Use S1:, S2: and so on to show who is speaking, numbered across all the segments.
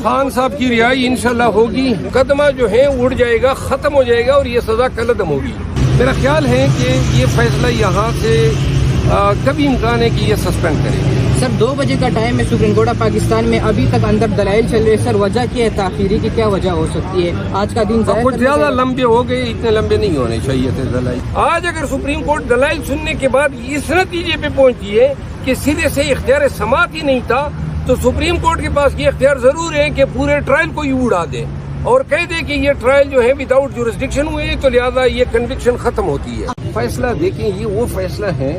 S1: خان صاحب کی رہائی انشاءاللہ ہوگی، مقدمہ جو ہے اڑ جائے گا، ختم ہو جائے گا اور یہ سزا کالعدم ہوگی۔ میرا خیال ہے کہ یہ فیصلہ یہاں سے کبھی امکان ہے کہ یہ سسپینڈ کریں گے۔
S2: سر 2 بجے کا ٹائم ہے سپریم کورٹ آف پاکستان میں، ابھی تک اندر دلائل چل رہے، سر وجہ کیا ہے تاخیری کی، کیا وجہ ہو سکتی ہے؟ آج کا دن
S1: کچھ زیادہ لمبے ہو گئے، اتنے لمبے نہیں ہونے چاہیے تھے دلائل۔ آج اگر سپریم کورٹ دلائل سننے کے بعد اس نتیجے پہ پہنچی ہے کہ سرے سے اختیار سماعت ہی نہیں تھا، تو سپریم کورٹ کے پاس یہ اختیار ضرور ہے کہ پورے ٹرائل کو ہی اڑا دے اور کہہ دے کہ یہ ٹرائل جو ہے وداؤٹ جورسڈکشن ہوئے، تو لہذا یہ کنوکشن ختم ہوتی ہے۔ فیصلہ دیکھیں، یہ وہ فیصلہ ہے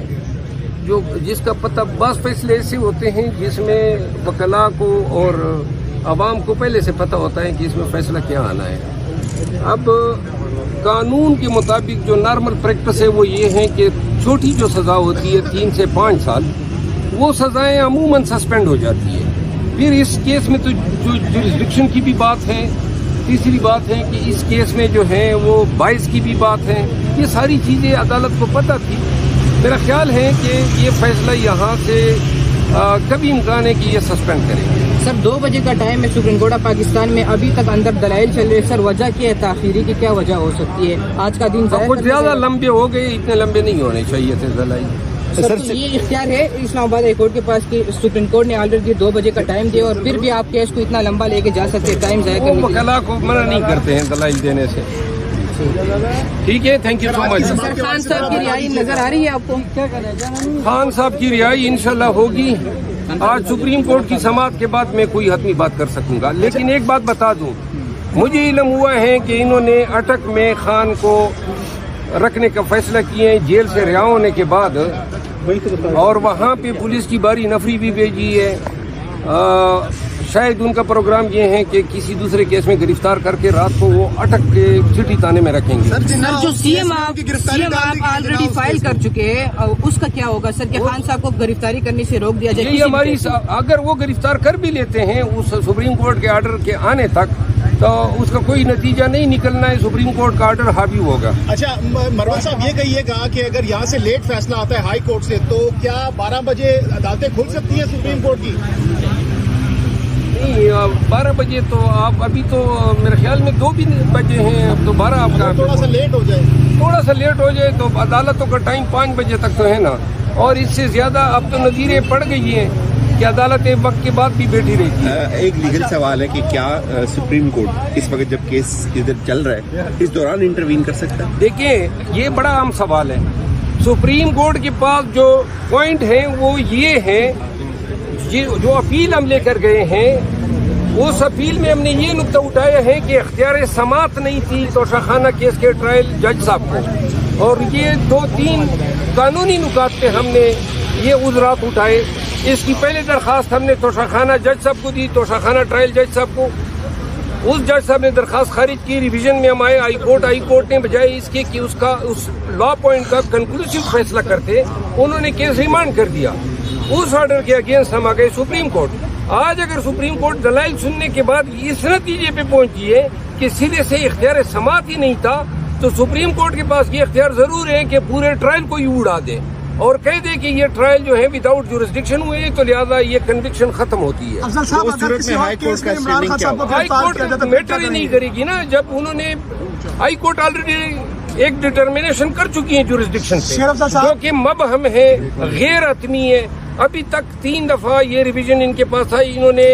S1: جو جس کا پتہ، بعض فیصلے ایسے ہوتے ہیں جس میں وکلاء کو اور عوام کو پہلے سے پتہ ہوتا ہے کہ اس میں فیصلہ کیا آنا ہے۔ اب قانون کے مطابق جو نارمل پریکٹس ہے وہ یہ ہے کہ چھوٹی جو سزا ہوتی ہے 3 سے 5 سال، وہ سزائیں عموماً سسپینڈ ہو جاتی ہے۔ پھر اس کیس میں تو جو جورسڈکشن کی بھی بات ہے، تیسری بات ہے کہ اس کیس میں جو ہے وہ باعث کی بھی بات ہے، یہ ساری چیزیں عدالت کو پتہ تھی۔ میرا خیال ہے کہ یہ فیصلہ یہاں سے کبھی امکان ہے کہ یہ سسپینڈ کریں گے۔
S2: سر 2 بجے کا ٹائم ہے سپریم کورٹ آف پاکستان میں، ابھی تک اندر دلائل چل رہے، سر وجہ کیا ہے تاخیری کی، کیا وجہ ہو سکتی ہے؟ آج کا دن
S1: کچھ زیادہ لمبے ہو گئے، اتنے لمبے نہیں ہونے چاہیے تھے دلائل۔
S2: سر یہ اختیار ہے اسلام آباد ہائی کورٹ کے پاس کہ سپریم کورٹ نے آلریڈی 2 بجے کا ٹائم دیا اور پھر بھی آپ کیس کو اتنا لمبا لے کے جا سکتے، ٹائم ضائع کرنے کے لیے؟
S1: وکلاء کو منع نہیں کرتے ہیں دلائل دینے سے۔ ٹھیک ہے، تھینک یو سو مچ۔
S2: سر خان صاحب کی رہائی نظر آ رہی ہے آپ کو؟
S1: خان صاحب کی رہائی انشاءاللہ ہوگی۔ آج سپریم کورٹ کی سماعت کے بعد میں کوئی حتمی بات کر سکوں گا، لیکن ایک بات بتا دوں، مجھے علم ہوا ہے کہ انہوں نے اٹک میں خان کو رکھنے کا فیصلہ کیے ہیں جیل سے رہا ہونے کے بعد، اور وہاں پہ پولیس کی باری نفری بھی بھیجی ہے۔ شاید ان کا پروگرام یہ ہے کہ کسی دوسرے کیس میں گرفتار کر کے رات کو وہ اٹک کے سٹی تانے میں رکھیں گے۔
S2: سر جو سی ایم آپ آلریڈی فائل کر چکے ہیں، اس کا کیا ہوگا سر کہ خان صاحب کو گرفتاری کرنے سے روک دیا جائے؟
S1: یہ ہماری، اگر وہ گرفتار کر بھی لیتے ہیں اس سپریم کورٹ کے آرڈر کے آنے تک، تو اس کا کوئی نتیجہ نہیں نکلنا ہے، سپریم کورٹ کا آرڈر حاوی ہوگا۔
S3: اچھا مروان صاحب، یہ کہیے گا کہ اگر یہاں سے لیٹ فیصلہ آتا ہے ہائی کورٹ سے، تو کیا 12 بجے عدالتیں کھل سکتی ہیں سپریم کورٹ کی؟
S1: نہیں، 12 بجے تو آپ ابھی تو میرے خیال میں 2 بھی بجے ہیں، اب تو 12 آپ کا
S3: تھوڑا سا لیٹ ہو جائے،
S1: تھوڑا سا لیٹ ہو جائے تو عدالتوں کا ٹائم 5 بجے تک تو ہے نا، اور اس سے زیادہ اب تو نظیریں پڑ گئی ہیں کہ عدالت ایک وقت کے بعد بھی بیٹھی رہتی ہے۔
S4: ایک لیگل سوال ہے کہ کیا سپریم کورٹ اس وقت جب کیس ادھر چل رہا ہے اس دوران انٹروین کر سکتا ہے؟
S1: دیکھیں، یہ بڑا اہم سوال ہے۔ سپریم کورٹ کے پاس جو پوائنٹ ہیں وہ یہ ہے، جو اپیل ہم لے کر گئے ہیں اس اپیل میں ہم نے یہ نقطہ اٹھایا ہے کہ اختیار سماعت نہیں تھی توشہ خانہ کیس کے ٹرائل جج صاحب کو، اور یہ 2-3 قانونی نکات پہ ہم نے یہ عذرات اٹھائے۔ اس کی پہلے درخواست ہم نے توشہ خانہ جج صاحب کو دی، توشہ خانہ ٹرائل جج صاحب کو، اس جج صاحب نے درخواست خارج کی، ریویژن میں ہم آئے ہائی کورٹ نے بجائے اس کے کہ اس لا پوائنٹ کا کنکلوسیو فیصلہ کرتے، انہوں نے کیس ریمانڈ کر دیا۔ اس آرڈر کے اگینسٹ ہم آ گئے سپریم کورٹ۔ آج اگر سپریم کورٹ دلائل سننے کے بعد اس نتیجے پہ پہنچی ہے کہ سرے سے اختیار سماعت ہی نہیں تھا، تو سپریم کورٹ کے پاس یہ اختیار ضرور ہے کہ پورے ٹرائل کو ہی اڑا دے اور کہہ دے کہ یہ ٹرائل جو ہے وداؤٹ جورسڈکشن ہوئے، تو لہذا یہ کنوکشن ختم ہوتی ہے۔ ہائی کورٹ میٹر ہی نہیں کرے گی نا، جب انہوں نے ہائی کورٹ آلریڈی ایک ڈٹرمنیشن کر چکی ہے جورسڈکشن پہ، جو کہ مبہم ہے، غیر حتمی ہے۔ ابھی تک 3 دفعہ یہ ریویژن ان کے پاس آئی، انہوں نے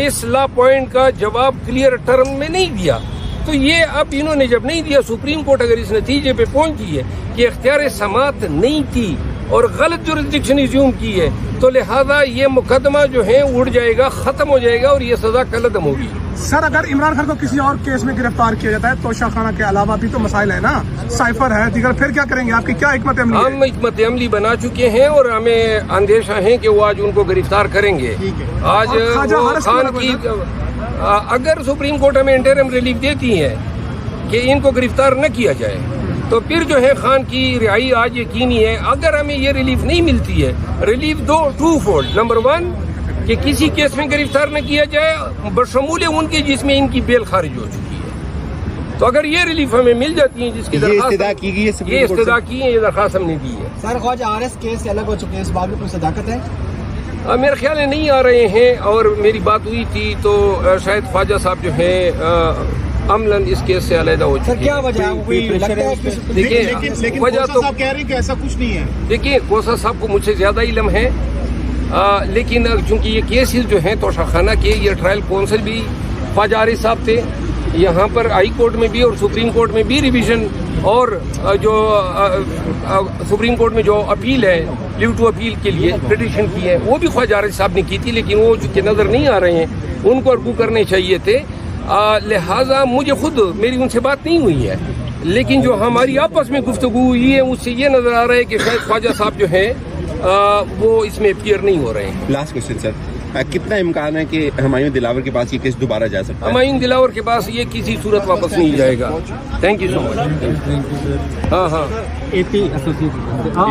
S1: اس لا پوائنٹ کا جواب کلیئر ٹرم میں نہیں دیا، تو یہ اب انہوں نے جب نہیں دیا، سپریم کورٹ اگر اس نتیجے پہ پہنچی ہے کہ اختیار سماعت نہیں تھی اور غلط جورسڈکشن ایزیوم کی ہے، تو لہذا یہ مقدمہ جو ہے اڑ جائے گا، ختم ہو جائے گا اور یہ سزا کالعدم ہوگی۔
S5: سر اگر عمران خان کو کسی اور کیس میں گرفتار کیا جاتا ہے، توشہ خانہ کے علاوہ بھی تو مسائل ہے نا، سائفر ہے دیگر، پھر کیا کریں گے؟ آپ کی کیا حکمت عملی ہے؟
S1: ہم حکمت عملی بنا چکے ہیں اور ہمیں اندیشہ ہے کہ وہ آج ان کو گرفتار کریں گے۔ آج خان کی اگر سپریم کورٹ ہمیں انٹرم ریلیف دیتی ہے کہ ان کو گرفتار نہ کیا جائے، تو پھر جو ہے خان کی رہائی آج یقینی ہے۔ اگر ہمیں یہ ریلیف نہیں ملتی ہے، ریلیف 2 فولڈ، نمبر 1 کہ کسی کیس میں گرفتار نہ کیا جائے بشمول ان کے جس میں ان کی بیل خارج ہو چکی ہے، تو اگر یہ ریلیف ہمیں مل جاتی ہے، جس کی درخواست کی گئی ہے، یہ استدعا کی ہے، یہ درخواست ہم نے دی ہے۔
S6: سر خواجہ RS کیس سے الگ ہو چکے ہیں، اس بات میں کوئی صداقت ہے؟
S1: میرے خیال میں نہیں آ رہے ہیں، اور میری بات ہوئی تھی تو شاید خواجہ صاحب جو ہیں عملاً اس کیس سے علیحدہ ہو چکے ہیں۔
S3: کیا وجہ ہے؟
S1: دیکھیے
S3: لیکن
S1: وجہ تو
S3: صاحب کہہ رہے ہیں کہ ایسا کچھ نہیں ہے۔
S1: دیکھیے کوسا صاحب کو مجھ سے زیادہ علم ہے، لیکن چونکہ یہ کیسز جو ہیں توشہ خانہ کے، یہ ٹرائل کونسل بھی خواجہ عارف صاحب تھے، یہاں پر ہائی کورٹ میں بھی اور سپریم کورٹ میں بھی ریویژن، اور جو سپریم کورٹ میں جو اپیل ہے لیو ٹو اپیل کے لیے پٹیشن کی ہے وہ بھی خواجہ عارف صاحب نے کی تھی، لیکن وہ چونکہ نظر نہیں آ رہے ہیں ان کو ارگو کرنے چاہیے تھے، لہٰذا مجھے خود میری ان سے بات نہیں ہوئی ہے، لیکن جو ہماری آپس میں گفتگو ہوئی ہے اس سے یہ نظر آ رہا ہے کہ شاید خواجہ صاحب جو ہیں وہ اس میں اپیئر نہیں ہو رہے ہیں۔
S4: لاسٹ کوشچن سر، کتنا امکان ہے کہ ہمایوں دلاور کے پاس یہ کیس دوبارہ جا سکتا ہے؟
S1: ہمایوں دلاور کے پاس یہ کسی صورت واپس نہیں جائے گا۔ تھینک یو سو مچ۔ ہاں